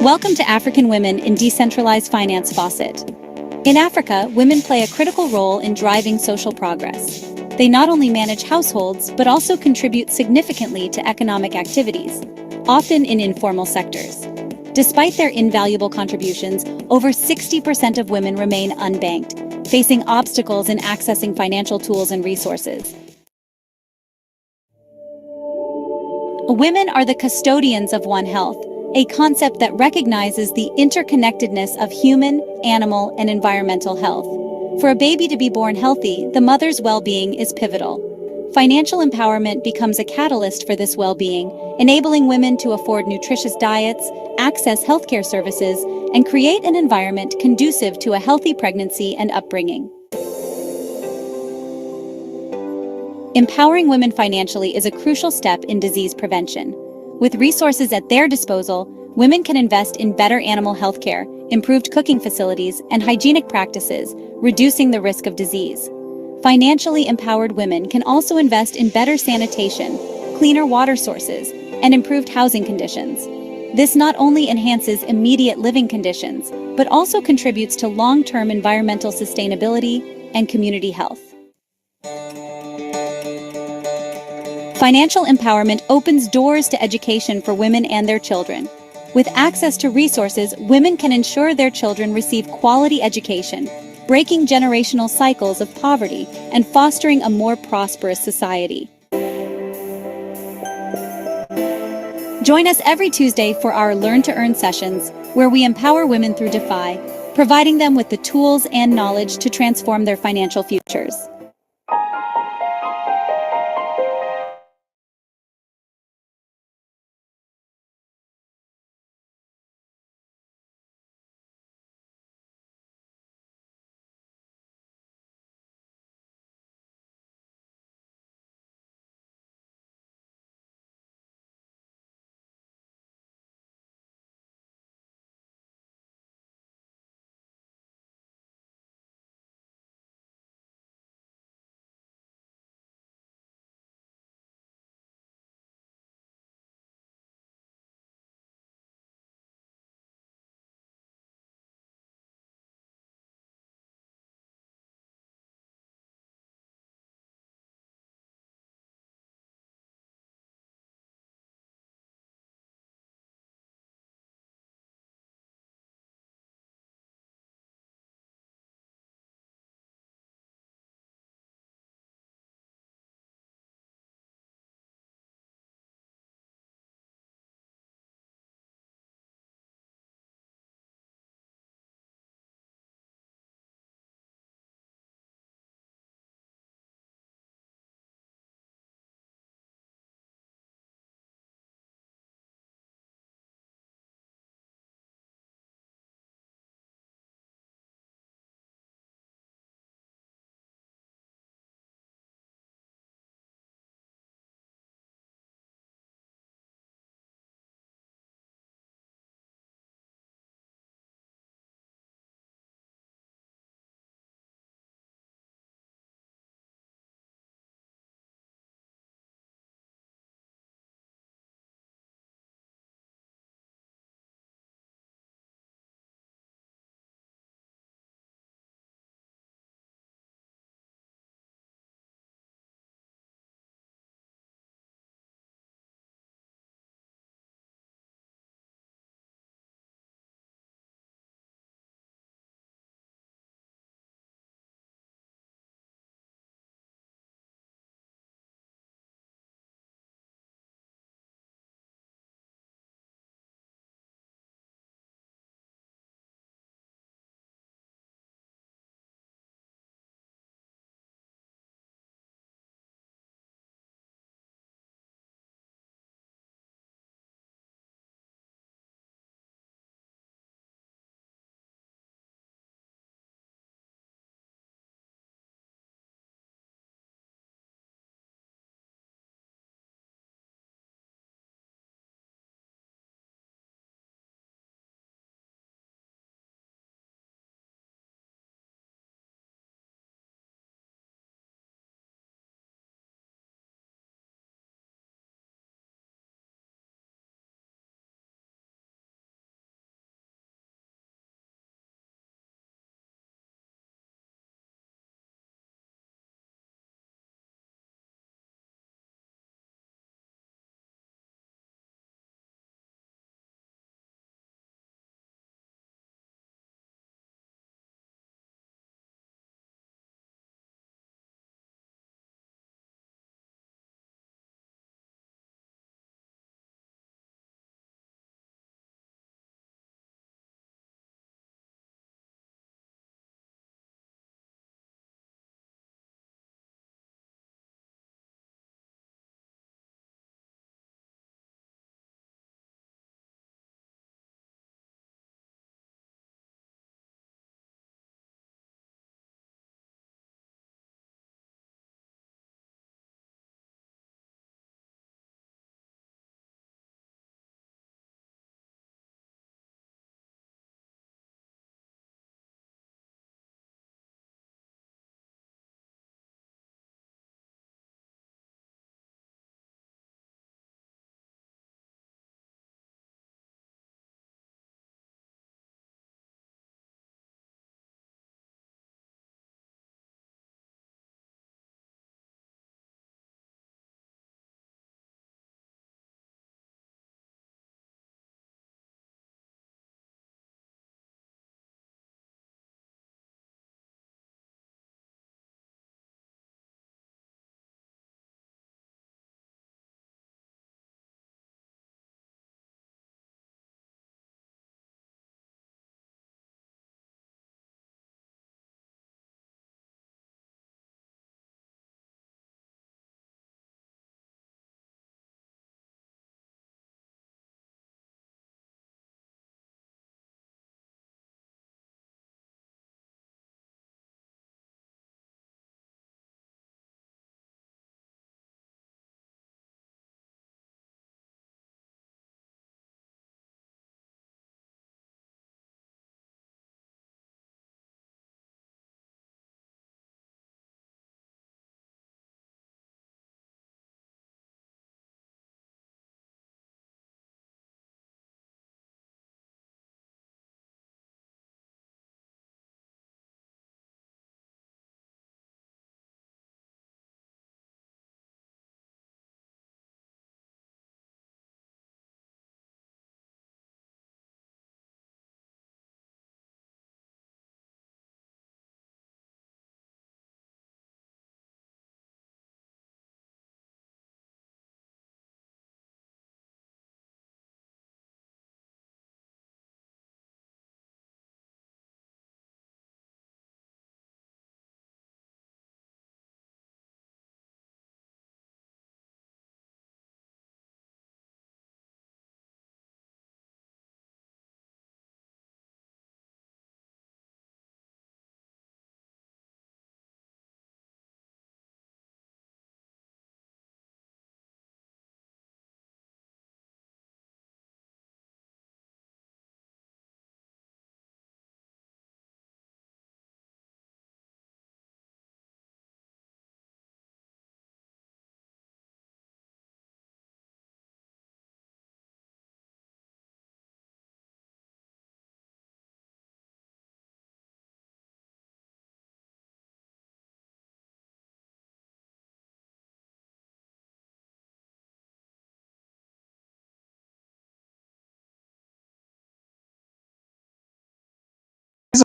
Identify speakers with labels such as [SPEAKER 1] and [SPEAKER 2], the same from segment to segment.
[SPEAKER 1] Welcome to African Women in Decentralized Finance Faucet. In Africa, women play a critical role in driving social progress. They not only manage households, but also contribute significantly to economic activities, often in informal sectors. Despite their invaluable contributions, over 60% of women remain unbanked, facing obstacles in accessing financial tools and resources. Women are the custodians of One Health, a concept that recognizes the interconnectedness of human, animal, and environmental health. For a baby to be born healthy, the mother's well-being is pivotal. Financial empowerment becomes a catalyst for this well-being, enabling women to afford nutritious diets, access healthcare services, and create an environment conducive to a healthy pregnancy and upbringing. Empowering women financially is a crucial step in disease prevention. With resources at their disposal, women can invest in better animal health care, improved cooking facilities, and hygienic practices, reducing the risk of disease. Financially empowered women can also invest in better sanitation, cleaner water sources, and improved housing conditions. This not only enhances immediate living conditions, but also contributes to long-term environmental sustainability and community health. Financial empowerment opens doors to education for women and their children. With access to resources, women can ensure their children receive quality education, breaking generational cycles of poverty and fostering a more prosperous society. Join us every Tuesday for our Learn to Earn sessions, where we empower women through DeFi, providing them with the tools and knowledge to transform their financial futures.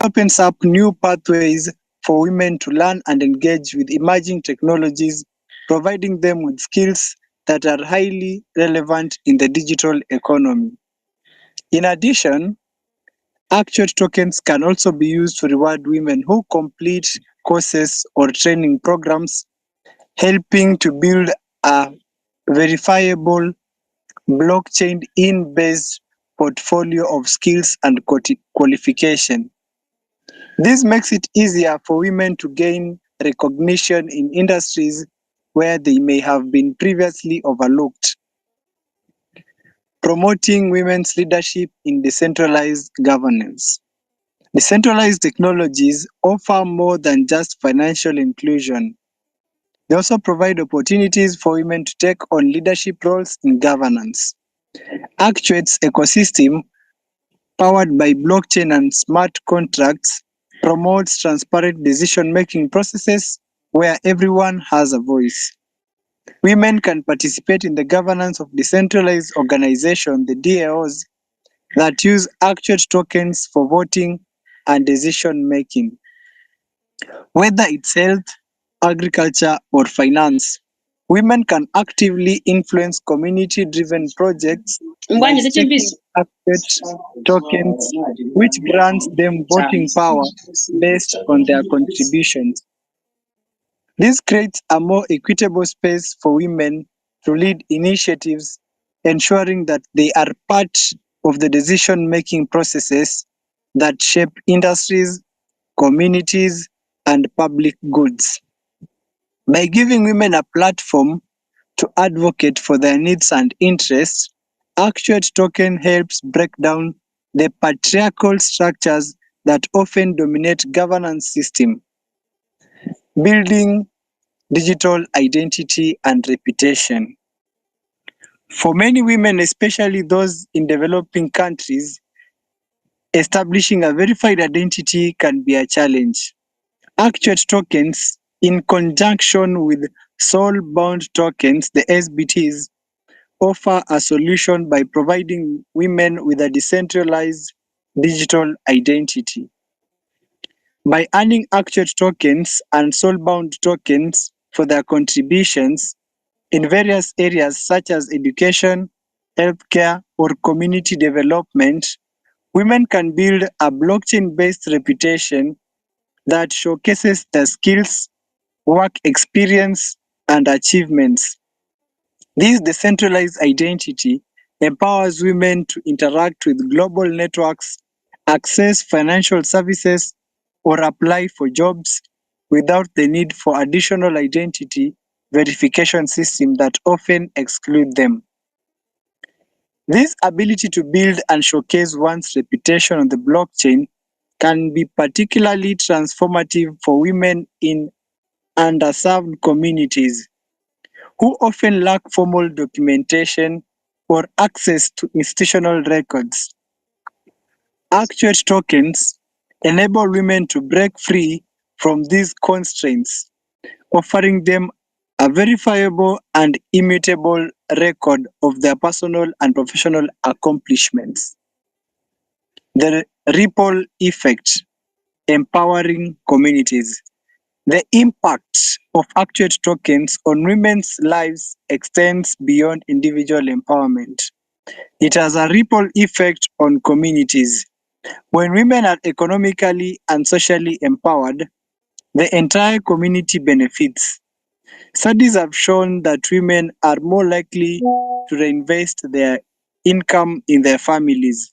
[SPEAKER 2] opens up new pathways for women to learn and engage with emerging technologies, providing them with skills that are highly relevant in the digital economy. In addition, Actuate tokens can also be used to reward women who complete courses or training programs, helping to build a verifiable blockchain-based portfolio of skills and qualification. This makes it easier for women to gain recognition in industries where they may have been previously overlooked, promoting women's leadership in decentralized governance. Decentralized technologies offer more than just financial inclusion. They also provide opportunities for women to take on leadership roles in governance. Actuate's ecosystem, powered by blockchain and smart contracts, promotes transparent decision-making processes where everyone has a voice. Women can participate in the governance of decentralized organizations, the DAOs, that use Actuate tokens for voting and decision-making. Whether it's health, agriculture, or finance, women can actively influence community-driven projects by staking Actuate tokens, which grants them voting power based on their contributions. This creates a more equitable space for women to lead initiatives, ensuring that they are part of the decision-making processes that shape industries, communities, and public goods. By giving women a platform to advocate for their needs and interests, Actuate Token helps break down the patriarchal structures that often dominate governance systems, building digital identity and reputation. For many women, especially those in developing countries, establishing a verified identity can be a challenge. Actuate tokens, in conjunction with soul-bound tokens, the SBTs, offer a solution by providing women with a decentralized digital identity. By earning Actuate tokens and soul-bound tokens for their contributions in various areas such as education, healthcare, or community development, women can build a blockchain-based reputation that showcases their skills, work experience, and achievements. This decentralized identity empowers women to interact with global networks, access financial services, or apply for jobs without the need for additional identity verification systems that often exclude them. This ability to build and showcase one's reputation on the blockchain can be particularly transformative for women in underserved communities who often lack formal documentation or access to institutional records. Actuate tokens enable women to break free from these constraints, offering them a verifiable and immutable record of their personal and professional accomplishments. The ripple effect, empowering communities. The impact of Actuate tokens on women's lives extends beyond individual empowerment. It has a ripple effect on communities. When women are economically and socially empowered, the entire community benefits. Studies have shown that women are more likely to reinvest their income in their families,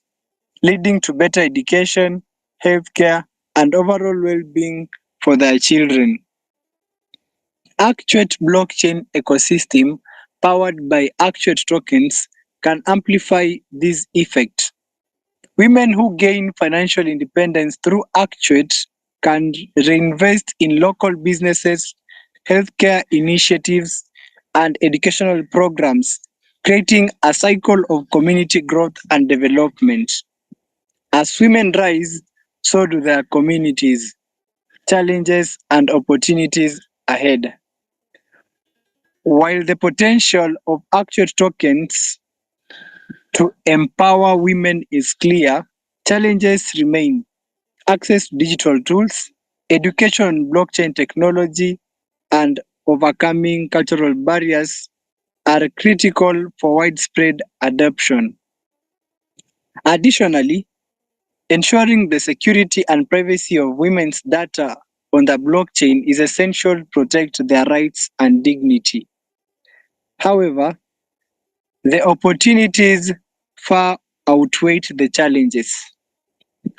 [SPEAKER 2] leading to better education, healthcare, and overall well-being for their children. Actuate blockchain ecosystem powered by Actuate tokens can amplify this effect. Women who gain financial independence through Actuate can reinvest in local businesses, healthcare initiatives, and educational programs, creating a cycle of community growth and development. As women rise, so do their communities, challenges, and opportunities ahead. While the potential of Actuate tokens to empower women is clear, challenges remain. access to digital tools, education on blockchain technology, and overcoming cultural barriers are critical for widespread adoption. Additionally, ensuring the security and privacy of women's data on the blockchain is essential to protect their rights and dignity. However, the opportunities far outweigh the challenges.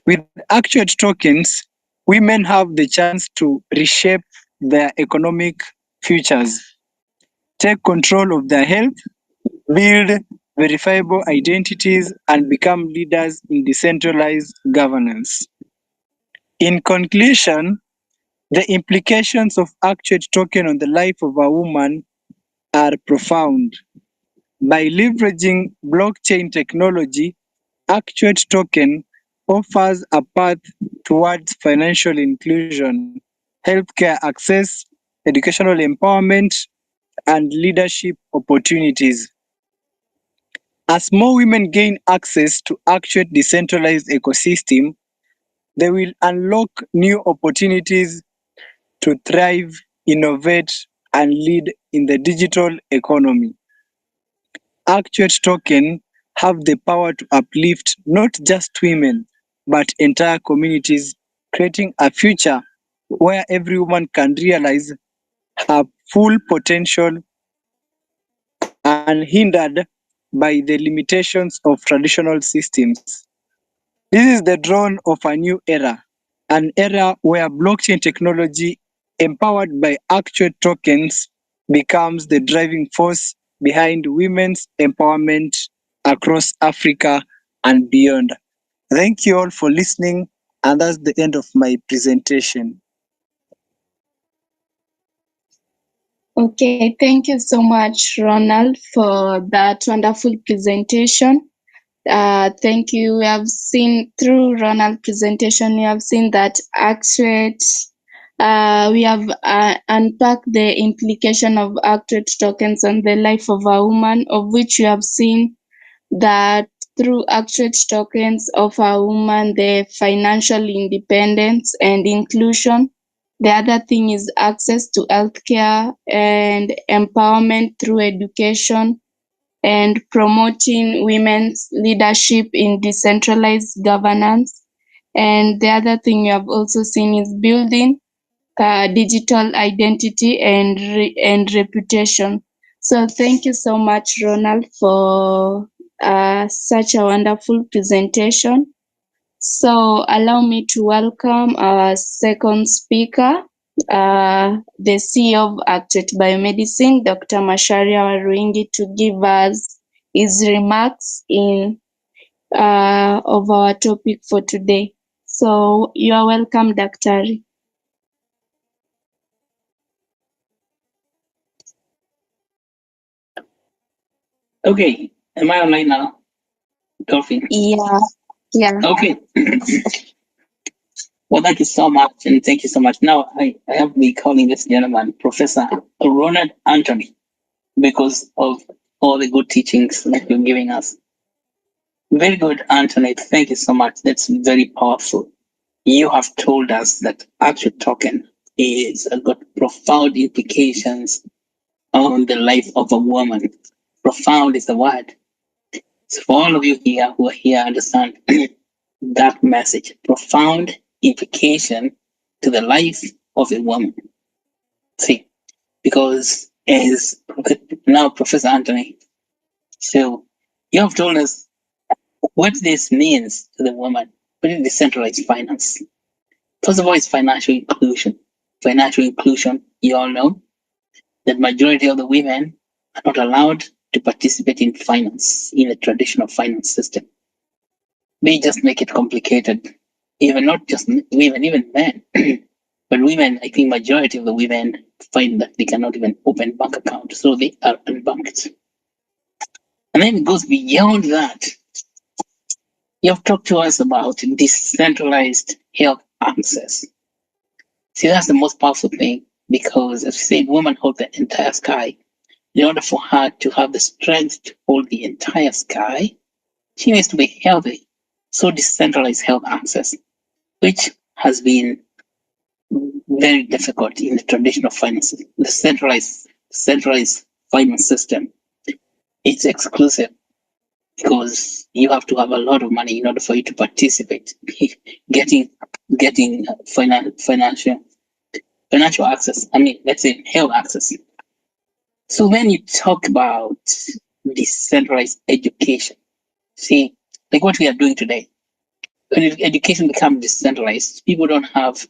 [SPEAKER 2] With Actuate tokens, women have the chance to reshape their economic futures, take control of their health, build verifiable identities, and become leaders in decentralized governance. In conclusion, the implications of Actuate token on the life of a woman are profound. By leveraging blockchain technology, Actuate token offers a path towards financial inclusion, healthcare access, educational empowerment, and leadership opportunities. As more women gain access to Actuate decentralized ecosystem, they will unlock new opportunities to thrive, innovate, and lead in the digital economy. Actuate token have the power to uplift not just women, but entire communities, creating a future where every woman can realize her full potential unhindered by the limitations of traditional systems. This is the dawn of a new era, an era where blockchain technology empowered by actual tokens becomes the driving force behind women's empowerment across Africa and beyond. Thank you all for listening, and that's the end of my presentation.
[SPEAKER 3] Okay, thank you so much, Ronald, for that wonderful presentation. Thank you. We have seen through Ronald's presentation, we have seen that Actuate, we have unpacked the implication of Actuate tokens on the life of a woman, of which you have seen that through Actuate tokens of a woman, the financial independence and inclusion. The other thing is access to healthcare and empowerment through education and promoting women's leadership in decentralized governance. And the other thing you have also seen is building digital identity and reputation. So thank you so much, Ronald, for such a wonderful presentation. So allow me to welcome our second speaker, the CEO of Actuate Biomedicine, Dr. Macharia Waruingi, to give us his remarks of our topic for today. So you are welcome, Dr.
[SPEAKER 4] Okay, am I online now? Dolphin.
[SPEAKER 3] Yeah.
[SPEAKER 4] Okay. Well, thank you so much, and thank you so much. Now, I have been calling this gentleman Professor Ronald Anthony because of all the good teachings that you're giving us. Very good, Anthony. Thank you so much. That's very powerful. You have told us that Actuate token is got profound implications on the life of a woman. Profound is the word. So for all of you here who are here, understand that message. Profound implication to the life of a woman. See, because as now Professor Anthony, so you have told us what this means to the woman, what is decentralized finance. First of all, it's financial inclusion. Financial inclusion, you all know that majority of the women are not allowed to participate in finance, in the traditional finance system. They just make it complicated. Even not just women, even men. But women, I think majority of the women find that they cannot even open bank account, so they are unbanked. And then it goes beyond that. You have talked to us about decentralized health access. See, that's the most powerful thing because, as we said, women hold the entire sky. In order for her to have the strength to hold the entire sky, she needs to be healthy. So, decentralized health access. which has been very difficult in the traditional finance. The centralized finance system, it's exclusive because you have to have a lot of money in order for you to participate. getting financial access. I mean, let's say health access. So when you talk about decentralized education, see, like what we are doing today, when education becomes decentralized, people don't have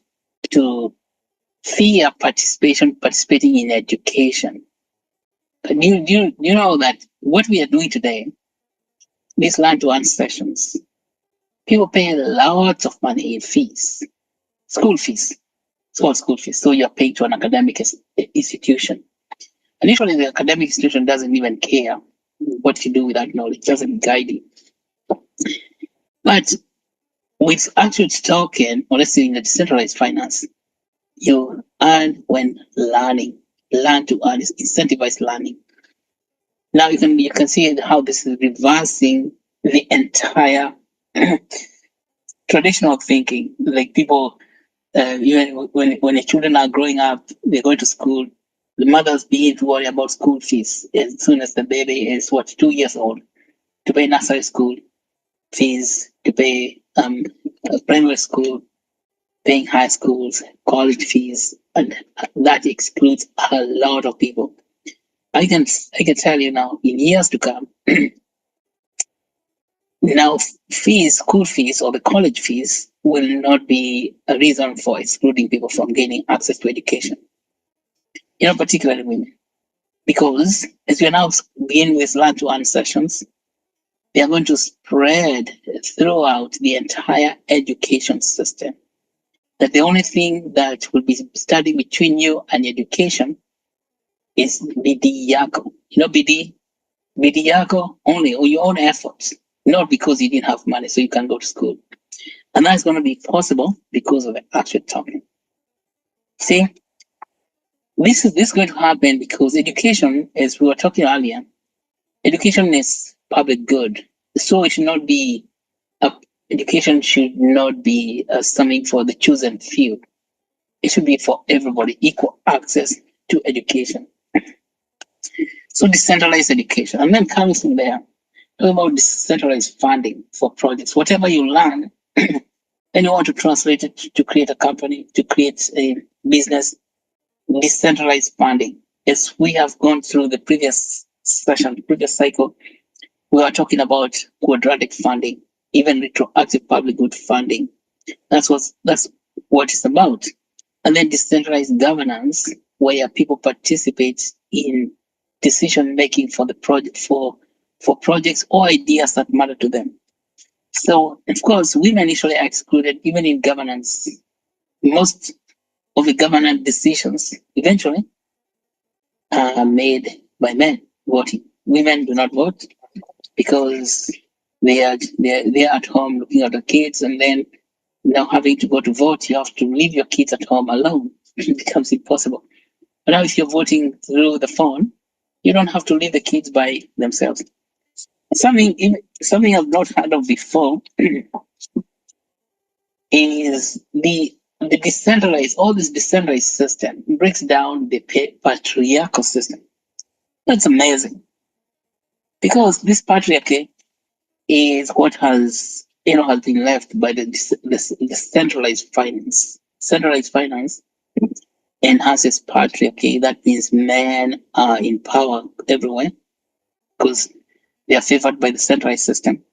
[SPEAKER 4] to fear participating in education. But you know that what we are doing today, these learn to earn sessions, people pay lots of money in fees, school fees. It's called school fees. So you're paying to an academic institution. And usually the academic institution doesn't even care what you do with that knowledge, doesn't guide you. But with Actuate token, or let's say in the decentralized finance, you earn when learning. Learn to earn is incentivized learning. Now you can see how this is reversing the entire traditional thinking. Like people, even when the children are growing up, they go to school. The mothers begin to worry about school fees as soon as the baby is 2 years old, to pay nursery school fees, to pay primary school, paying high schools, college fees, and that excludes a lot of people. I can tell you now, in years to come, now school fees or the college fees will not be a reason for excluding people from gaining access to education. Particularly women. Because as we are now beginning with learn to earn sessions, they are going to spread throughout the entire education system. That the only thing that will be standing between you and education is BD Yako. BD Yako only on your own efforts, not because you didn't have money so you can go to school. And that's going to be possible because of the Actuate token. See, this is going to happen because education, as we were talking earlier, education is public good. So it should not be, education should not be something for the chosen few. It should be for everybody, equal access to education. So decentralized education. And then coming from there, talk about decentralized funding for projects. Whatever you learn, and you want to translate it to create a company, to create a business, decentralized funding. As we have gone through the previous session, the previous cycle, we are talking about quadratic funding, even retroactive public good funding. That's what it's about. And then decentralized governance, where people participate in decision making for the project, for projects or ideas that matter to them. So, of course, women initially are excluded even in governance. Most of the governance decisions eventually are made by men voting. Women do not vote because they're at home looking at the kids, and then now having to go to vote, you have to leave your kids at home alone. It becomes impossible. But now if you're voting through the phone, you don't have to leave the kids by themselves. Something I've not heard of before is the decentralized, all this decentralized system breaks down the patriarchal system. That's amazing. Because this patriarchy is what has been left by the centralized finance. Centralized finance enhances patriarchy. That means men are in power everywhere because they are favored by the centralized system.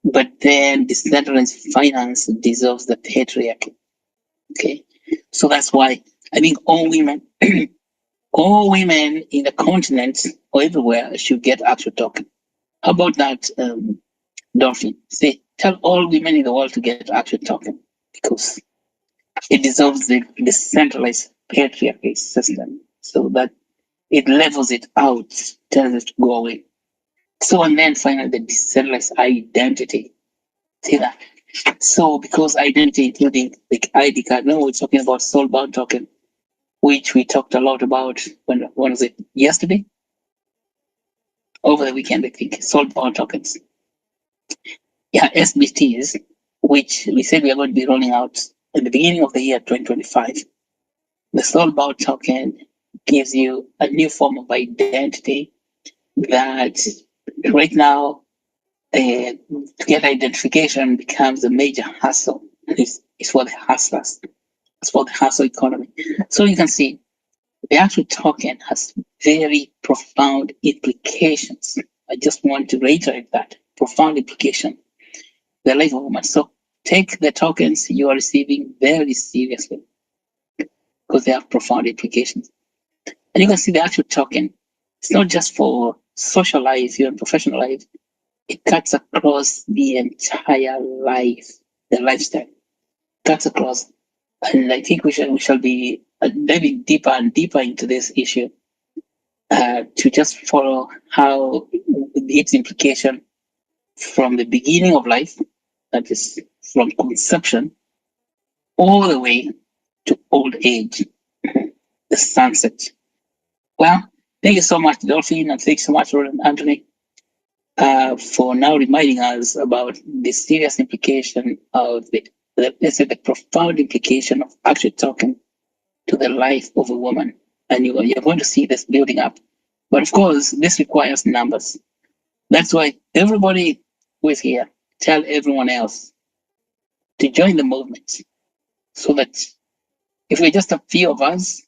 [SPEAKER 4] But then decentralized finance dissolves the patriarchy. Okay, so that's why I think all women, all women in the continent or everywhere should get Actuate token. How about that, Dolphin? Say, tell all women in the world to get Actuate token because it dissolves the centralized patriarchy system so that it levels it out, tells it to go away. So, and then finally, the decentralized identity. See that? So, because identity, including like ID card, now we're talking about soulbound token, which we talked a lot about when was it? Yesterday? Over the weekend, I think. Soulbound tokens. Yeah, SBTs, which we said we are going to be rolling out at the beginning of the year 2025. The Soulbound token gives you a new form of identity that right now, to get identification becomes a major hassle. It's for the hustlers. It's for the hustle economy. So you can see the actual token has very profound implications. I just want to reiterate that profound implication. The life of woman. So take the tokens you are receiving very seriously because they have profound implications. And you can see the actual token. It's not just for social life, your professional life. It cuts across the entire life, the lifestyle. Cuts across. And I think we shall be diving deeper and deeper into this issue to just follow how its implication from the beginning of life, that is from conception, all the way to old age, the sunset. Well, thank you so much, Dolphin, and thanks so much, Roland Anthony, for now reminding us about the serious implication of let's say the profound implication of Actuate token to the life of a woman. And you're going to see this building up. But of course, this requires numbers. That's why everybody who is here, tell everyone else to join the movement so that if we're just a few of us,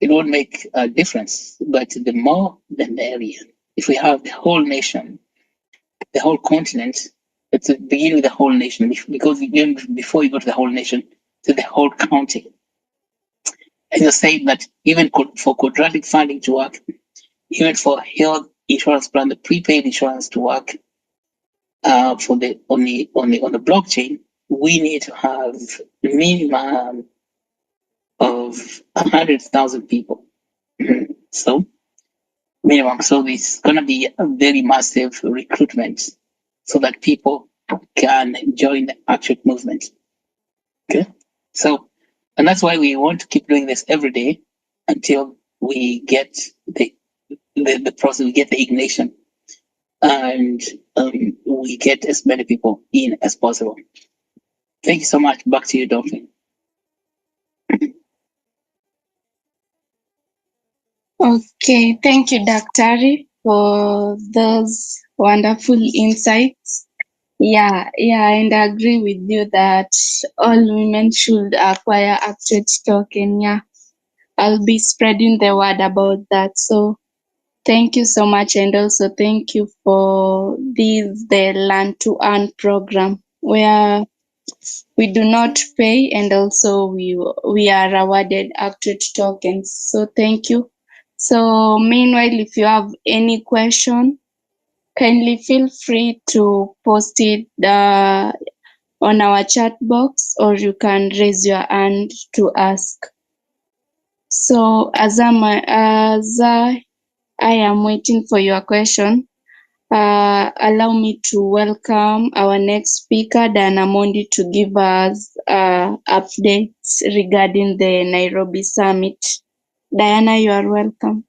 [SPEAKER 4] it won't make a difference. But the more, the merrier. If we have the whole nation, the whole continent, it's beginning with the whole nation, because even before you go to the whole nation, to the whole county. And you're saying that even for quadratic funding to work, even for health insurance plan, the prepaid insurance to work, for the on the blockchain, we need to have a minimum of 100,000 people. So minimum. So it's gonna be a very massive recruitment so that people can join the Actuate movement. Okay. So, and that's why we want to keep doing this every day until we get the process, we get the ignition, and we get as many people in as possible. Thank you so much. Back to you, Dolphin.
[SPEAKER 3] Okay, thank you, Daktari, for those wonderful insights. Yeah, and I agree with you that all women should acquire Actuate token. Yeah, I'll be spreading the word about that. So thank you so much, and also thank you for the Learn to Earn program, where we do not pay, and also we are awarded Actuate tokens. So thank you. So meanwhile, if you have any question, kindly feel free to post it on our chat box, or you can raise your hand to ask. So as I am waiting for your question, allow me to welcome our next speaker, Diana Mondi, to give us updates regarding the Nairobi Summit. Diana, you are welcome.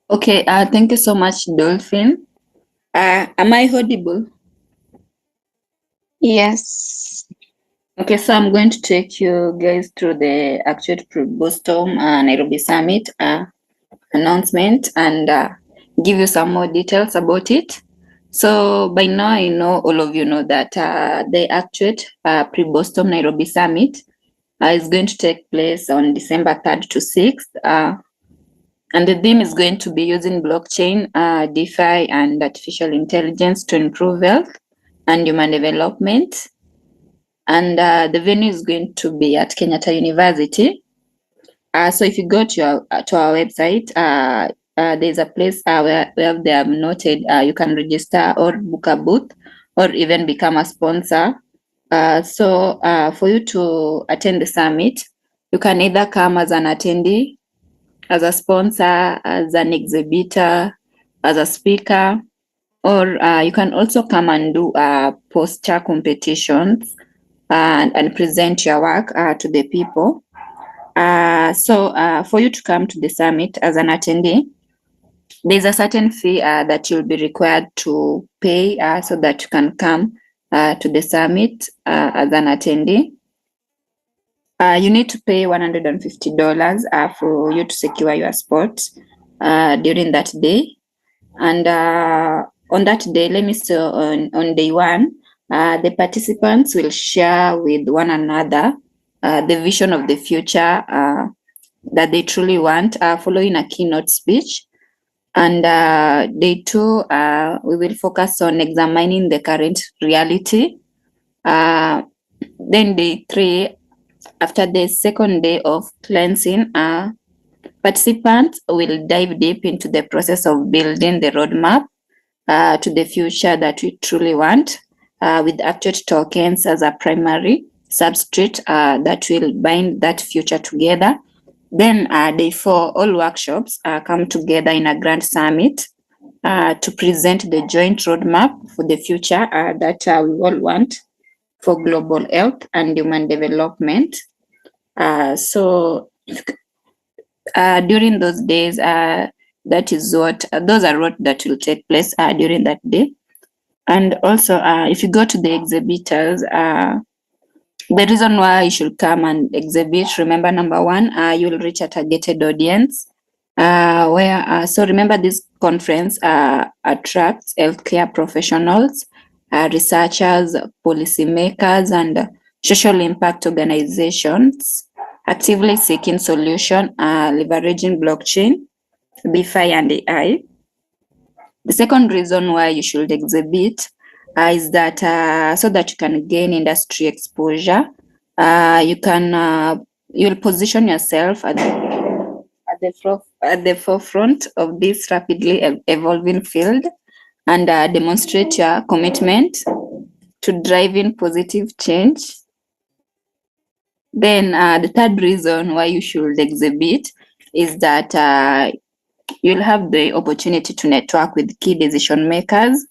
[SPEAKER 5] Okay, thank you so much, Dolphin. Am I audible?
[SPEAKER 3] Yes.
[SPEAKER 5] Okay, so I'm going to take you guys through the Actuate Boston Nairobi Summit announcement and give you some more details about it. So by now, I know all of you know that the Actuate Pre-Boston Nairobi Summit is going to take place on December 3rd to 6th. And the theme is going to be using blockchain, DeFi, and artificial intelligence to improve health and human development. And the venue is going to be at Kenyatta University. So if you go to our website, there's a place where they have noted you can register or book a booth or even become a sponsor. So for you to attend the summit, you can either come as an attendee, as a sponsor, as an exhibitor, as a speaker, or you can also come and do poster competitions and present your work to the people. So for you to come to the summit as an attendee, there's a certain fee that you'll be required to pay so that you can come to the summit as an attendee. You need to pay $150 for you to secure your spot during that day. And on that day, let me say on day one, the participants will share with one another the vision of the future that they truly want, following a keynote speech. And day two, we will focus on examining the current reality. Then day three, after the second day of cleansing, participants will dive deep into the process of building the roadmap to the future that we truly want, with Actuate tokens as a primary substrate that will bind that future together. Then day four, all workshops come together in a grand summit to present the joint roadmap for the future that we all want for global health and human development. So during those days, that is what those are what that will take place during that day. And also, if you go to the exhibitors, the reason why you should come and exhibit, remember, number one, you will reach a targeted audience. So remember, this conference attracts healthcare professionals, researchers, policymakers, and social impact organizations actively seeking solution, leveraging blockchain, DeFi, and AI. The second reason why you should exhibit is that so that you can gain industry exposure. You'll position yourself at the forefront of this rapidly evolving field and demonstrate your commitment to driving positive change. Then the third reason why you should exhibit is that you'll have the opportunity to network with key decision makers.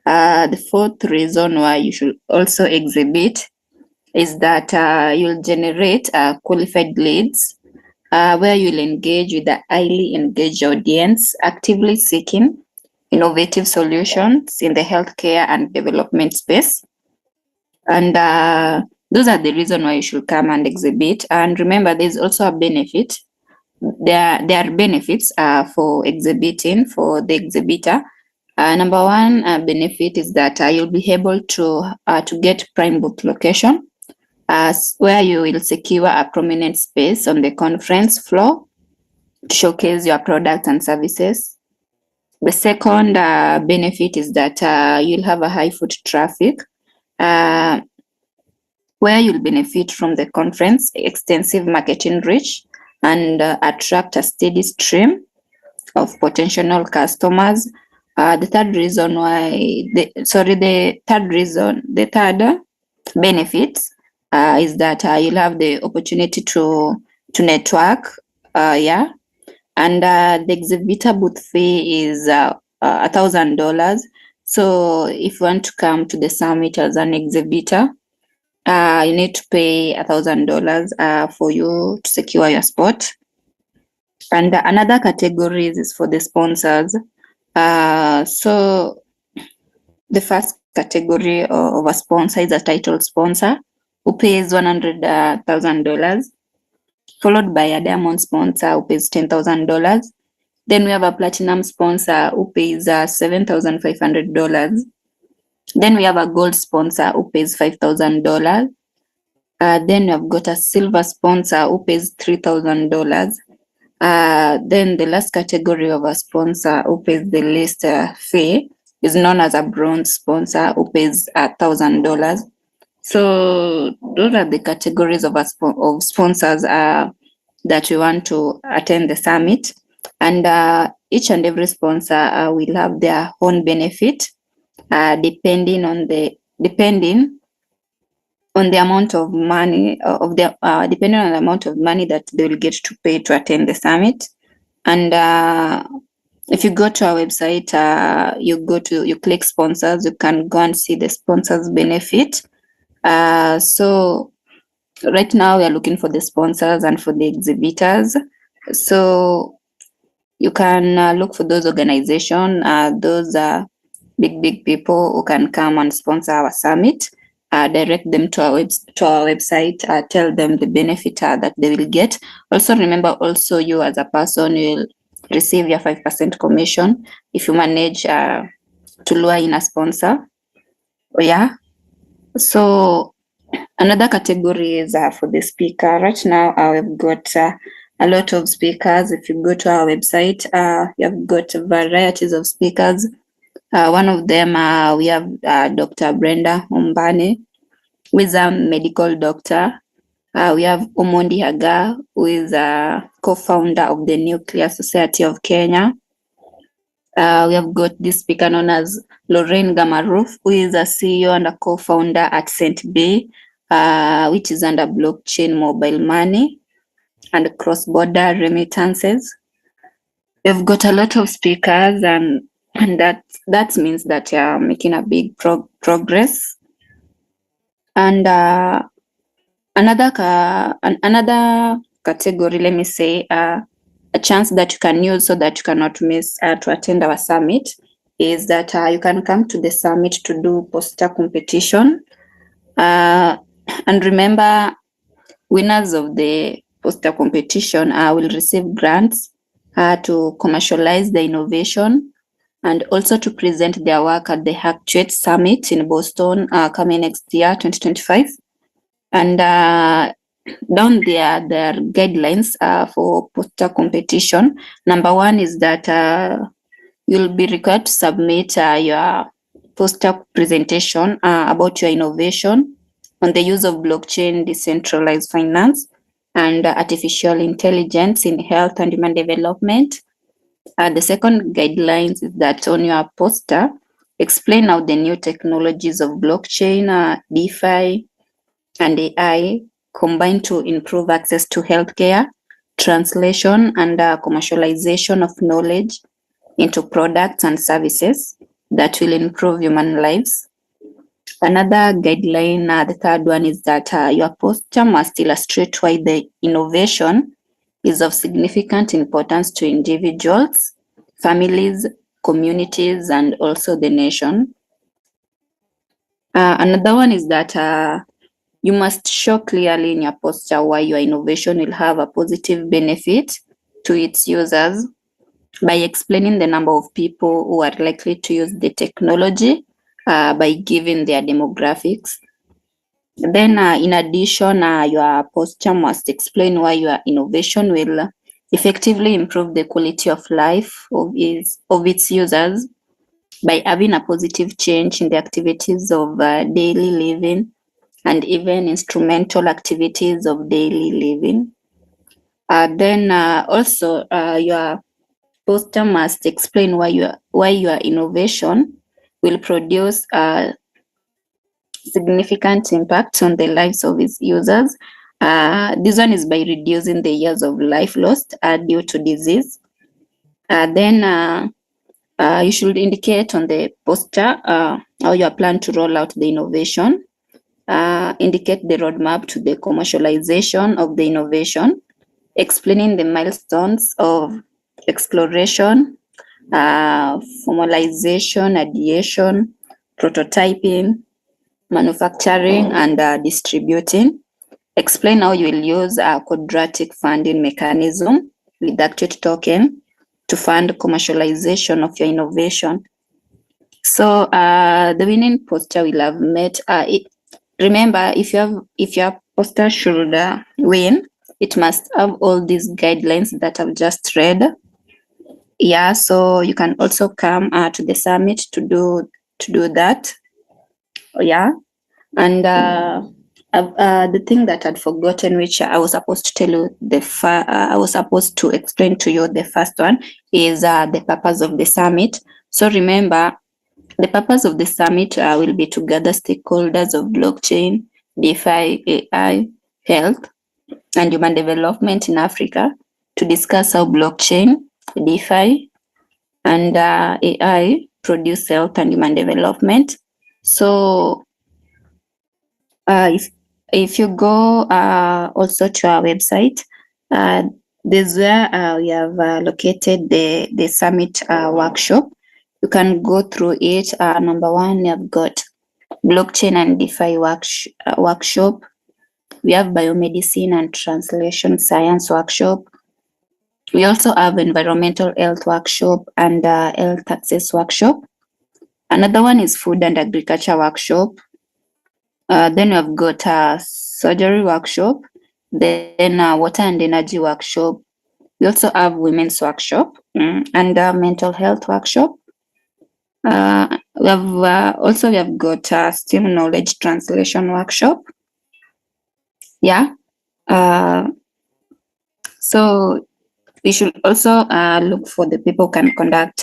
[SPEAKER 5] The fourth reason why you should also exhibit is that you'll generate qualified leads where you'll engage with a highly engaged audience, actively seeking innovative solutions in the healthcare and development space. And those are the reasons why you should come and exhibit. And remember, there's also a benefit. There are benefits for exhibiting for the exhibitor. Number one benefit is that you'll be able to get prime booth location, where you will secure a prominent space on the conference floor to showcase your products and services. The second benefit is that you'll have a high foot traffic, where you'll benefit from the conference extensive marketing reach and attract a steady stream of potential customers. The third benefit is that you'll have the opportunity to network, and the exhibitor booth fee is $1,000. So if you want to come to the summit as an exhibitor, you need to pay $1,000 for you to secure your spot. And another category is for the sponsors. So the first category of a sponsor is a title sponsor who pays $100,000, followed by a diamond sponsor who pays $10,000. Then we have a platinum sponsor who pays $7,500. Then we have a gold sponsor who pays $5,000. Then we have got a silver sponsor who pays $3,000. Then the last category of a sponsor who pays the least fee is known as a bronze sponsor who pays $1,000. So those are the categories of sponsors that we want to attend the summit, and each and every sponsor will have their own benefit depending on the amount of money depending on the amount of money that they will get to pay to attend the summit. And if you go to our website, you click sponsors, you can go and see the sponsors benefit. So right now we are looking for the sponsors and for the exhibitors. So you can look for those organizations, those big people who can come and sponsor our summit. Direct them to our website, tell them the benefit that they will get. Also remember, also you as a person will receive your 5% commission if you manage to lure in a sponsor. Yeah. So another category is for the speaker. Right now, we've got a lot of speakers. If you go to our website, you've got varieties of speakers. One of them, we have Dr. Brenda Ombane, who is a medical doctor. We have Omondi Haga, who is a co-founder of the Nuclear Society of Kenya. We have got this speaker known as Lorraine Gamaruf, who is a CEO and a co-founder at St. Bay, which is under blockchain mobile money and cross-border remittances. We've got a lot of speakers, and that means that you're making a big progress. And another category, let me say, a chance that you can use so that you cannot miss to attend our summit is that you can come to the summit to do poster competition. And remember, winners of the poster competition will receive grants to commercialize the innovation and also to present their work at the Actuate Summit in Boston coming next year, 2025. And down there are guidelines for poster competition. Number one is that you'll be required to submit your poster presentation about your innovation on the use of blockchain, decentralized finance, and artificial intelligence in health and human development. The second guidelines is that on your poster, explain how the new technologies of blockchain, DeFi, and AI combine to improve access to healthcare, translation, and commercialization of knowledge into products and services that will improve human lives. Another guideline, the third one, is that your poster must illustrate why the innovation is of significant importance to individuals, families, communities, and also the nation. Another one is that you must show clearly in your poster why your innovation will have a positive benefit to its users by explaining the number of people who are likely to use the technology by giving their demographics. Then in addition, your poster must explain why your innovation will effectively improve the quality of life of its users by having a positive change in the activities of daily living and even instrumental activities of daily living. Then also your poster must explain why your innovation will produce a significant impact on the lives of its users. This one is by reducing the years of life lost due to disease. Then you should indicate on the poster how you plan to roll out the innovation. Indicate the roadmap to the commercialization of the innovation, explaining the milestones of exploration, formalization, ideation, prototyping, manufacturing, and distributing. Explain how you will use a quadratic funding mechanism with Actuate token to fund commercialization of your innovation. So the winning poster will have met. Remember, if your poster should win, it must have all these guidelines that I've just read. Yeah, so you can also come to the summit to do that. Yeah, and the thing that I'd forgotten, which I was supposed to tell you I was supposed to explain to you, the first one is the purpose of the summit. So remember, the purpose of the summit will be to gather stakeholders of blockchain, DeFi, AI, health, and human development in Africa to discuss how blockchain, DeFi, and AI produce health and human development. So if you go also to our website, There's where we have located the summit workshop. You can go through it. Number one, we have got blockchain and DeFi workshop. We have biomedicine and translation science workshop. We also have environmental health workshop and health access workshop. Another one is food and agriculture workshop. Then we have got surgery workshop, then water and energy workshop. We also have women's workshop and mental health workshop. We have got STEM knowledge translation workshop. Yeah. So we should also look for the people who can conduct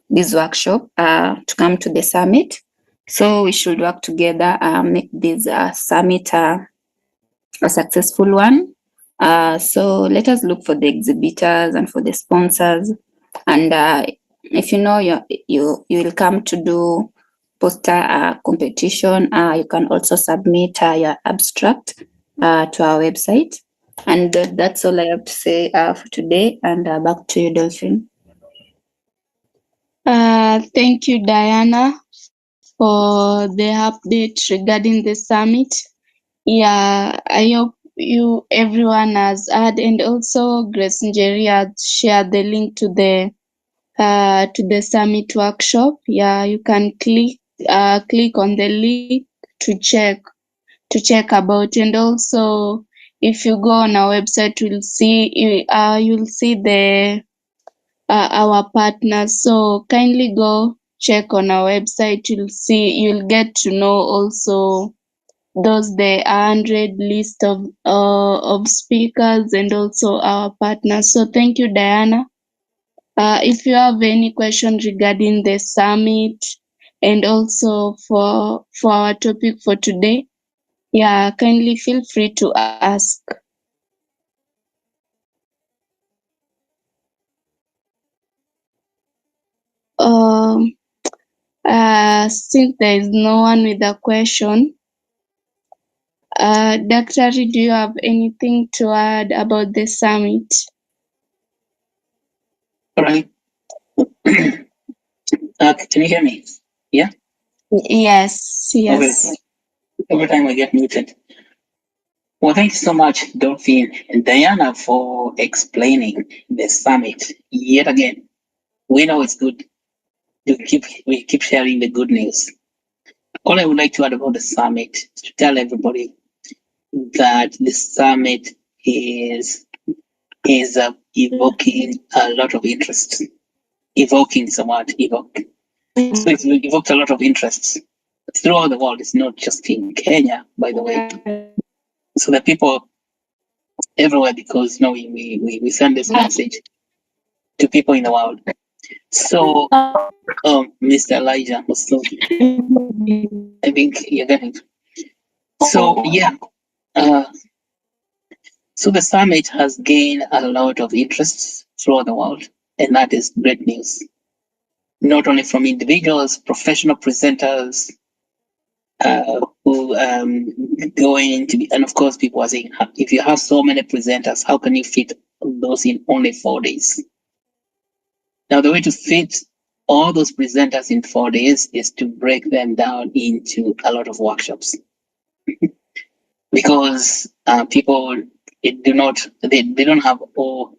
[SPEAKER 5] this workshop to come to the summit. So we should work together, make this summit a successful one. So let us look for the exhibitors and for the sponsors. And if you know you will come to do poster competition, you can also submit your abstract to our website. And that's all I have to say for today. And back to you, Delphine.
[SPEAKER 3] Thank you, Diana, for the update regarding the summit. Yeah, I hope everyone has heard, and also Grace Njeri has shared the link to the summit workshop. Yeah, you can click on the link to check about, and also if you go on our website, you'll see the our partners. So kindly go check on our website. You'll get to know also the 100 list of speakers and also our partners. So thank you, Diana. If you have any questions regarding the summit and also for our topic for today, yeah, kindly feel free to ask. Um, since there is no one with a question, Dr. do you have anything to add about the summit?
[SPEAKER 4] All right. Can you hear me? Yeah?
[SPEAKER 3] Yes.
[SPEAKER 4] Okay. Every time I get muted. Well, thank you so much, Dolphin and Diana, for explaining the summit yet again. We know it's good. We keep sharing the good news. All I would like to add about the summit is to tell everybody that the summit is evoking a lot of interest. Evoking is a word, evoke. So it's evoked a lot of interests throughout the world. It's not just in Kenya, by the way. So the people everywhere, because we send this message to people in the world. So Mr. Elijah, I think you're getting. So yeah, so the summit has gained a lot of interest throughout the world, and that is great news. Not only from individuals, professional presenters, who going to be, and of course, people are saying, if you have so many presenters, how can you fit those in only 4 days? Now, the way to fit all those presenters in 4 days is to break them down into a lot of workshops. Because people they don't have all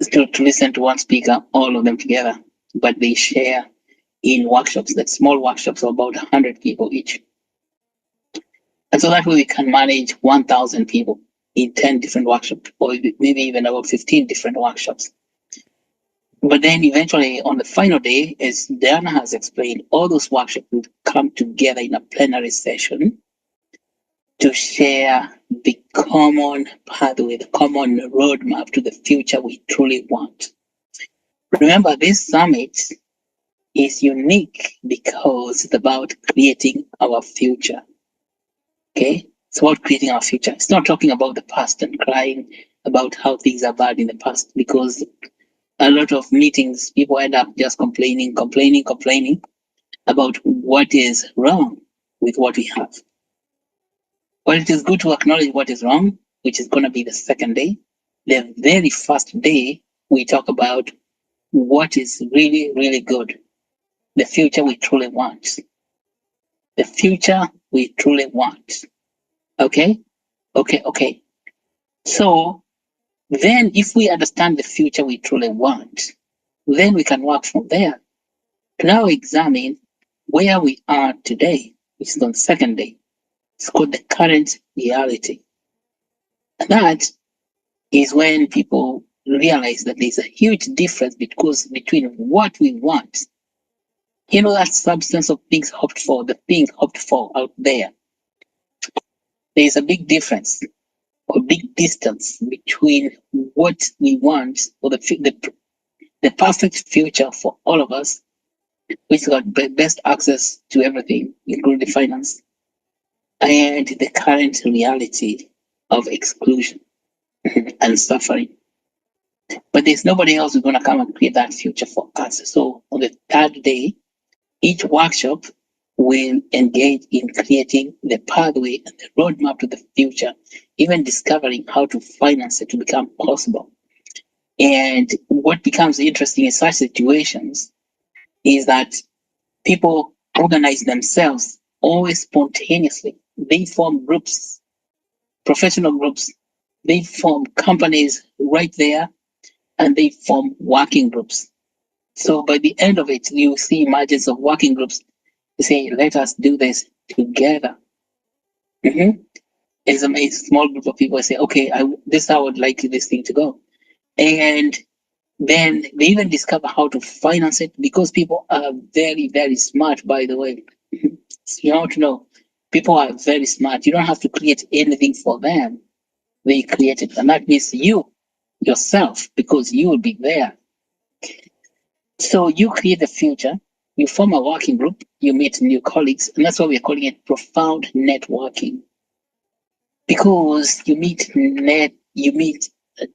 [SPEAKER 4] to listen to one speaker, all of them together, but they share in workshops, that small workshops of about 100 people each. And so that way we can manage 1,000 people in 10 different workshops, or maybe even about 15 different workshops. But then eventually on the final day, as Diana has explained, all those workshops will come together in a plenary session to share the common pathway, the common roadmap to the future we truly want. Remember, this summit is unique because it's about creating our future. Okay? It's about creating our future. It's not talking about the past and crying about how things are bad in the past, because a lot of meetings, people end up just complaining about what is wrong with what we have. Well, it is good to acknowledge what is wrong, which is going to be the second day. the very first day, we talk about what is really, really good, the future we truly want. The future we truly want. Okay? Okay. So then if we understand the future we truly want, then we can work from there to now examine where we are today, which is on the second day. It's called the current reality. And that is when people realize that there's a huge difference between what we want. You know, that substance of things hoped for, the things hoped for out there. There's a big difference or big distance between what we want or the perfect future for all of us, which got best access to everything, including finance, and the current reality of exclusion and suffering. But there's nobody else who's going to come and create that future for us. So on the third day, each workshop will engage in creating the pathway and the roadmap to the future, even discovering how to finance it to become possible. And what becomes interesting in such situations is that people organize themselves always spontaneously. They form groups, professional groups, they form companies right there, and they form working groups. So by the end of it, you see emergence of working groups. They say, let us do this together. It's a small group of people say, okay, this is how I would like this thing to go. And then they even discover how to finance it because people are very, very smart, by the way. So you have to know, people are very smart. You don't have to create anything for them. They create it. And that means you, yourself, because you will be there. So you create the future, you form a working group, you meet new colleagues, and that's why we're calling it profound networking. Because you meet a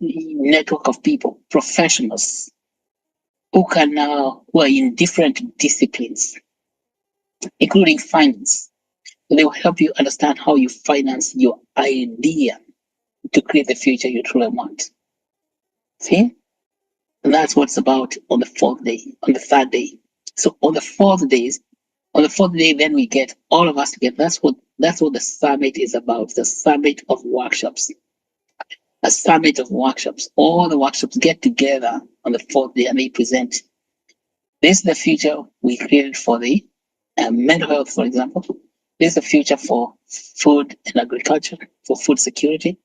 [SPEAKER 4] network of people, professionals, who are in different disciplines, including finance. They will help you understand how you finance your idea to create the future you truly want. See? And that's what's about on the third day. So on the fourth day, then we get all of us together. That's what the summit is about. The summit of workshops. A summit of workshops. All the workshops get together on the fourth day and they present. This is the future we created for the mental health, for example. This is the future for food and agriculture, for food security.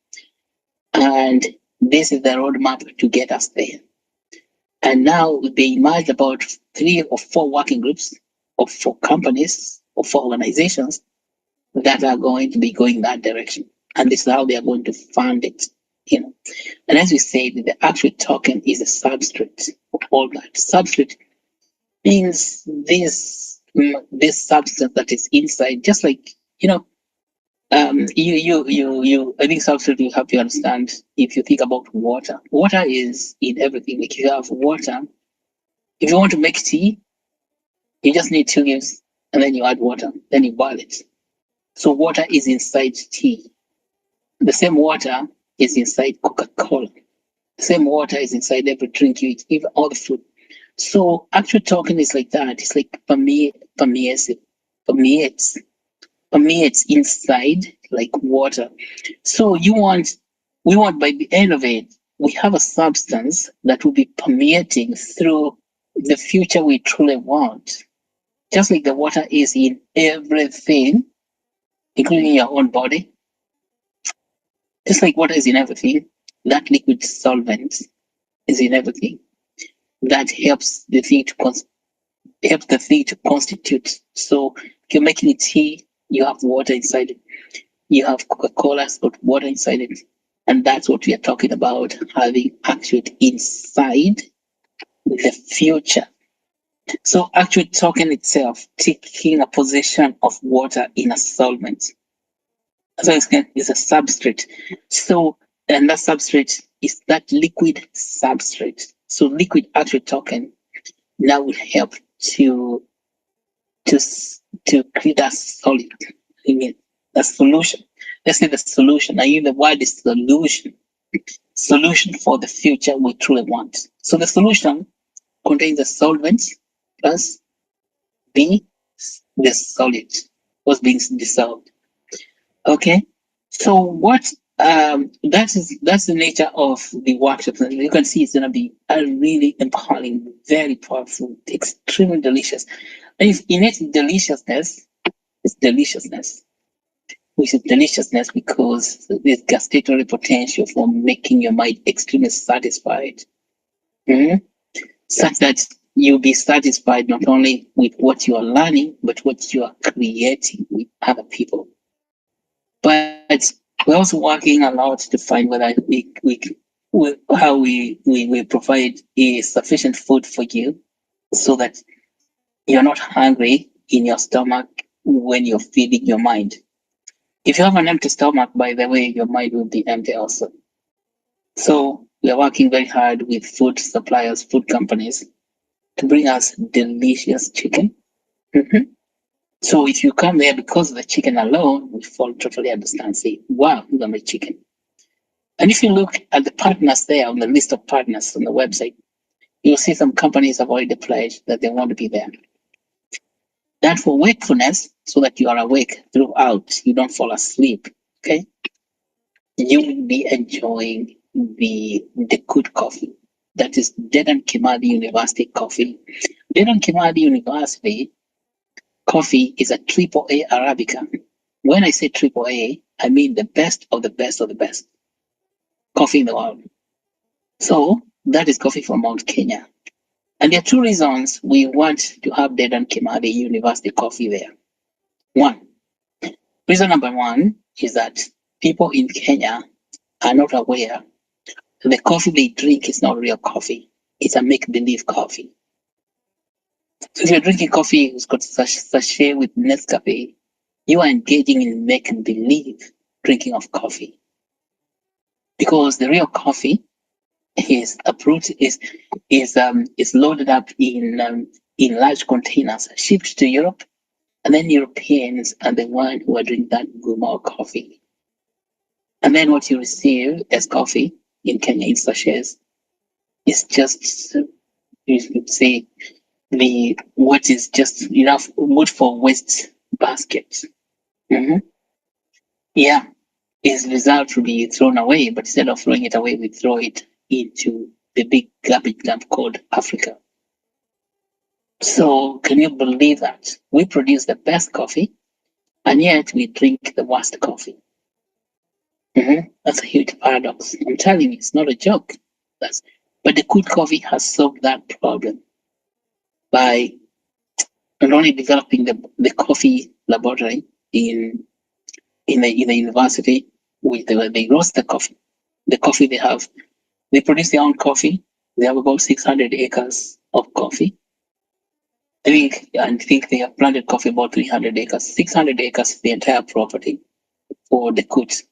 [SPEAKER 4] And this is the roadmap to get us there. And now they emerged about 3 or 4 working groups or 4 companies or 4 organizations that are going to be going that direction. And this is how they are going to fund it. And as we said, the Actuate token is a substrate of all that. Substrate means this substance that is inside, just like, I think substrate will help you understand if you think about water. Water is in everything. Like if you have water, if you want to make tea, you just need 2 leaves and then you add water, then you boil it. So water is inside tea. The same water is inside Coca-Cola. The same water is inside every drink you eat, even all the food. So Actuate token is like that. It's like permeates inside like water. So we want by the end of it, we have a substance that will be permeating through the future we truly want. Just like the water is in everything, including your own body. Just like water is in everything, that liquid solvent is in everything. That helps the thing to constitute. So if you're making tea, you have water inside it. You have Coca-Cola, it's got water inside it. And that's what we are talking about, having Actuate inside the future. So Actuate token itself taking a position of water in a solvent. So it's a substrate. So, and that substrate is that liquid substrate. So liquid Actuate token now will help to create a solid, a solution. Let's say the solution. I use the word is solution solution for the future we truly want. So the solution contains the solvents plus the solid was being dissolved. Okay, so what that's the nature of the workshop. You can see it's gonna be a really empowering, very powerful, extremely delicious. And if in its deliciousness, it's deliciousness. Which is deliciousness because there's gustatory potential for making your mind extremely satisfied. Mhm. Such that you'll be satisfied not only with what you are learning, but what you are creating with other people. But we're also working a lot to find whether how we provide a sufficient food for you so that you're not hungry in your stomach when you're feeding your mind. If you have an empty stomach, by the way, your mind will be empty also. So we are working very hard with food suppliers, food companies to bring us delicious chicken. Mhm. So if you come there because of the chicken alone, we fall totally understand. Say, wow, you got my chicken. And if you look at the partners there on the list of partners on the website, you'll see some companies have already pledged that they want to be there. That for wakefulness, so that you are awake throughout, you don't fall asleep. Okay, you will be enjoying the good coffee. That is Dedan Kimathi University coffee. Dedan Kimathi University coffee is a triple A Arabica. When I say triple A, I mean the best of the best of the best coffee in the world. So that is coffee from Mount Kenya. And there are two reasons we want to have Dedan Kimathi University coffee there. One, reason number one is that people in Kenya are not aware that the coffee they drink is not real coffee. It's a make-believe coffee. So if you're drinking coffee who's got sachet with Nescafe, you are engaging in make-believe drinking of coffee. Because the real coffee is loaded up in large containers, shipped to Europe, and then Europeans are the one who are drinking that Guma coffee. And then what you receive as coffee in Kenya in sachets is just, you could say, what is just enough wood for waste basket. Mhm. Yeah, is reserved to be thrown away, but instead of throwing it away, we throw it into the big garbage dump called Africa. So can you believe that? We produce the best coffee, and yet we drink the worst coffee. That's a huge paradox. I'm telling you, it's not a joke. But the good coffee has solved that problem by not only developing the coffee laboratory in the university, they roast the coffee. The coffee they produce their own coffee. They have about 600 acres of coffee. I think they have planted coffee about 300 acres. 600 acres is the entire property for the Kut.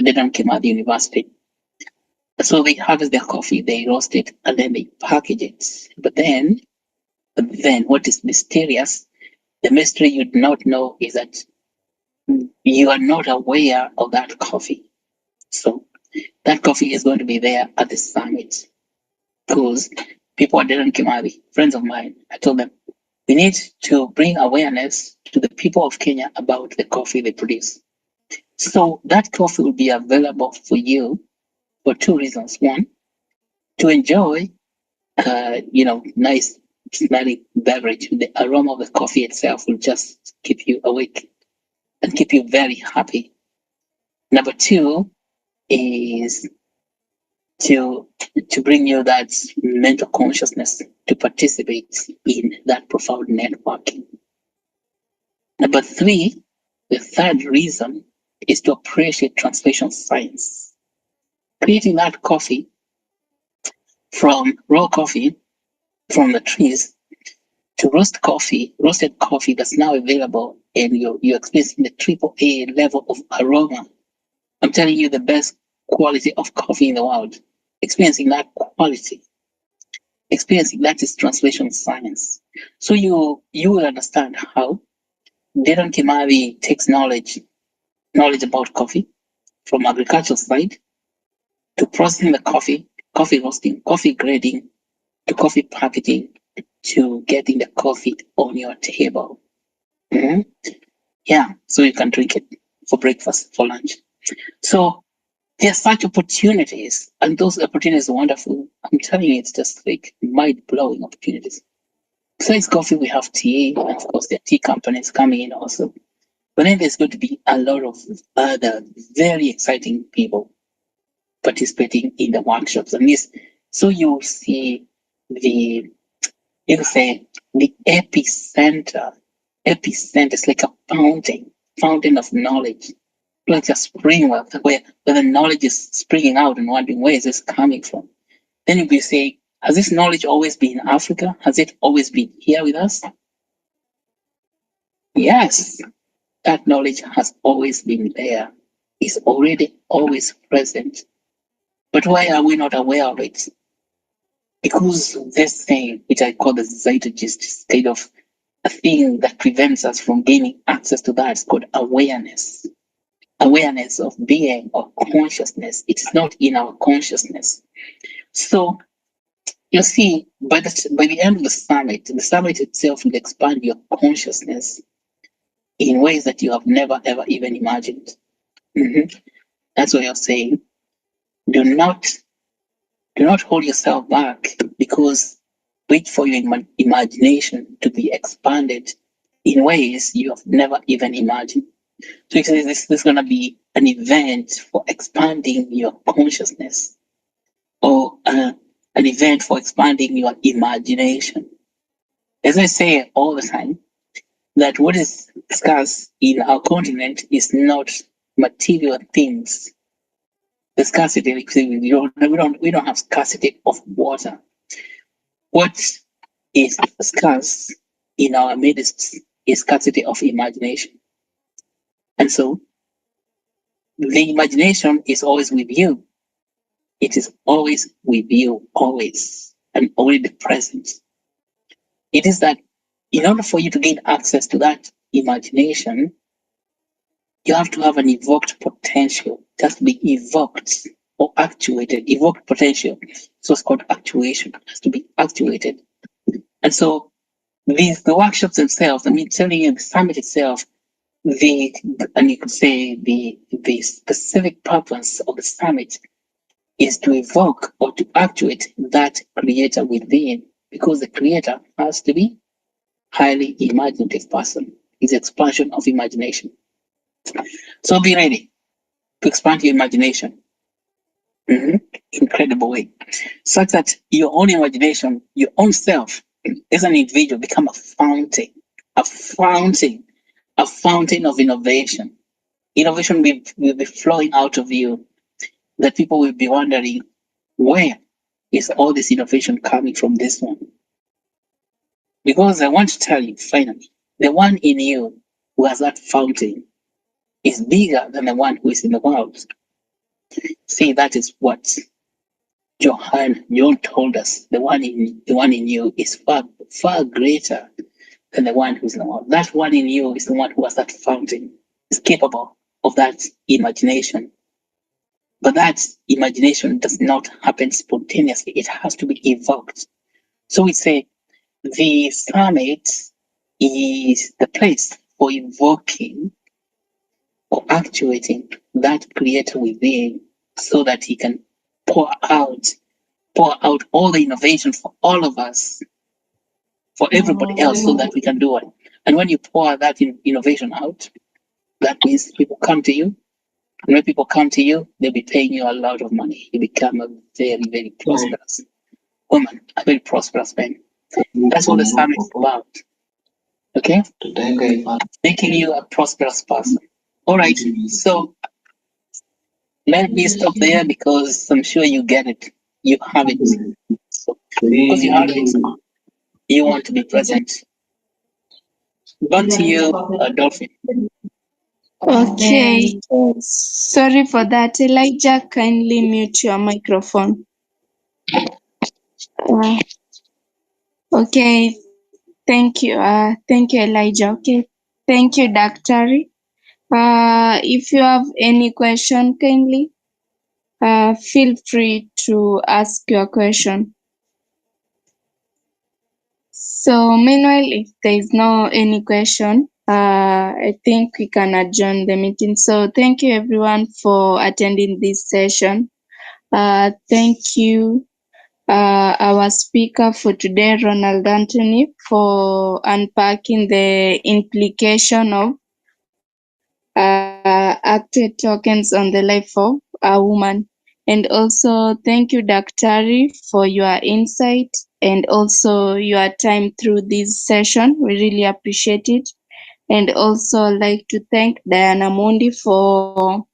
[SPEAKER 4] They don't came at the university. So they harvest their coffee, they roast it, and then they package it. But then what is mysterious, the mystery you do not know is that you are not aware of that coffee. So that coffee is going to be there at the summit because people at Dedan Kimathi, friends of mine, I told them, we need to bring awareness to the people of Kenya about the coffee they produce. So that coffee will be available for you for two reasons. One, to enjoy, nice smelling beverage. The aroma of the coffee itself will just keep you awake and keep you very happy. Number two is to bring you that mental consciousness to participate in that profound networking. Number three, the third reason is to appreciate translation science. Creating that coffee from raw coffee from the trees to roasted coffee that's now available, and you're experiencing the triple A level of aroma. I'm telling you the best quality of coffee in the world. Experiencing that quality, experiencing that is translation science. So you will understand how Dedan Kimathi takes knowledge about coffee from agricultural side, to processing the coffee, coffee roasting, coffee grading, to coffee packaging, to getting the coffee on your table. Mhm. Yeah, so you can drink it for breakfast, for lunch. So there are such opportunities, and those opportunities are wonderful. I'm telling you, it's just like mind-blowing opportunities. Besides coffee, we have tea, and of course, there are tea companies coming in also. But then there's going to be a lot of other very exciting people participating in the workshops. And this, so you see the, you could say, the epicenter. Epicenter is like a fountain of knowledge, like a spring where the knowledge is springing out and wondering where is this coming from. Then you could say, has this knowledge always been in Africa? Has it always been here with us? Yes, that knowledge has always been there. It's already always present. But why are we not aware of it? Because this thing, which I call the zeitgeist state of a thing that prevents us from gaining access to that, is called awareness. Awareness of being or consciousness. It's not in our consciousness. So you see, by the end of the summit itself will expand your consciousness in ways that you have never ever even imagined. Mhm. That's what you're saying. Do not hold yourself back, because wait for your imagination to be expanded in ways you have never even imagined. So he says this is going to be an event for expanding your consciousness, or an event for expanding your imagination. As I say all the time, that what is scarce in our continent is not material things. The scarcity, like we don't have scarcity of water. What is scarce in our midst is scarcity of imagination. And so the imagination is always with you. It is always with you, always, and already present. It is that in order for you to gain access to that imagination, you have to have an evoked potential. It has to be evoked or actuated. Evoked potential. So it's called actuation. It has to be actuated. And so the workshops themselves, I mean, telling you the summit itself, and you could say the specific purpose of the summit is to evoke or to actuate that creator within, because the creator has to be highly imaginative person. It's expansion of imagination. So be ready to expand your imagination. Incredible way, such that your own imagination, your own self, as an individual, become a fountain, a fountain, a fountain of innovation. Innovation will be flowing out of you, that people will be wondering, where is all this innovation coming from this one? Because I want to tell you, finally, the one in you who has that fountain is bigger than the one who is in the world. See, that is what John told us. The one in you is far greater than the one who's in the world. That one in you is the one who has that fountain, is capable of that imagination. But that imagination does not happen spontaneously. It has to be evoked. So we say the summit is the place for invoking or actuating that creator within, so that he can pour out all the innovation for all of us, for everybody else, so that we can do it. And when you pour that innovation out, that means people come to you. And when people come to you, they'll be paying you a lot of money. You become a very, very prosperous woman, a very prosperous man. That's what the summit is about. Okay? Making you a prosperous person. All right. So let me stop there, because I'm sure you get it. You have it. So, because you have it, you want to be present. Back to you, Dolphin.
[SPEAKER 3] Okay. Sorry for that. Elijah, kindly mute your microphone. Okay. Thank you. Thank you, Elijah. Okay. Thank you, Daktari. If you have any question, kindly feel free to ask your question. So meanwhile, if there is no any question, I think we can adjourn the meeting. So thank you everyone for attending this session. Thank you, our speaker for today, Ronald Anthony, for unpacking the implication of Actuate tokens on the life of a woman. And also thank you, Daktari, for your insight and also your time through this session. We really appreciate it. And also like to thank Diana Mundi for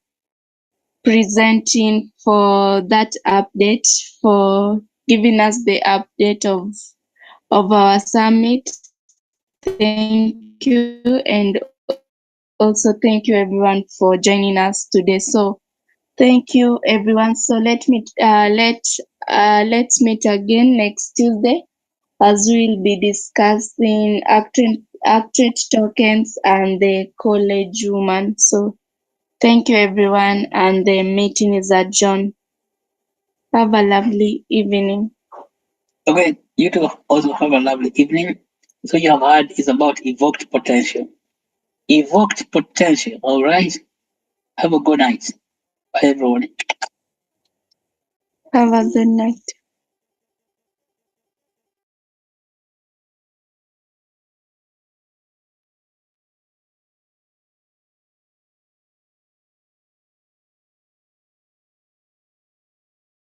[SPEAKER 3] presenting for that update, for giving us the update of our summit. Thank you, and also thank you everyone for joining us today. So thank you everyone. So let's meet again next Tuesday as we'll be discussing Actuate tokens and the college woman. So thank you everyone, and the meeting is adjourned. Have a lovely evening.
[SPEAKER 4] Okay, you two also have a lovely evening. So you have heard is about evoked potential. Evoked potential, all right? Have a good night. Bye, everyone.
[SPEAKER 3] Have a good night.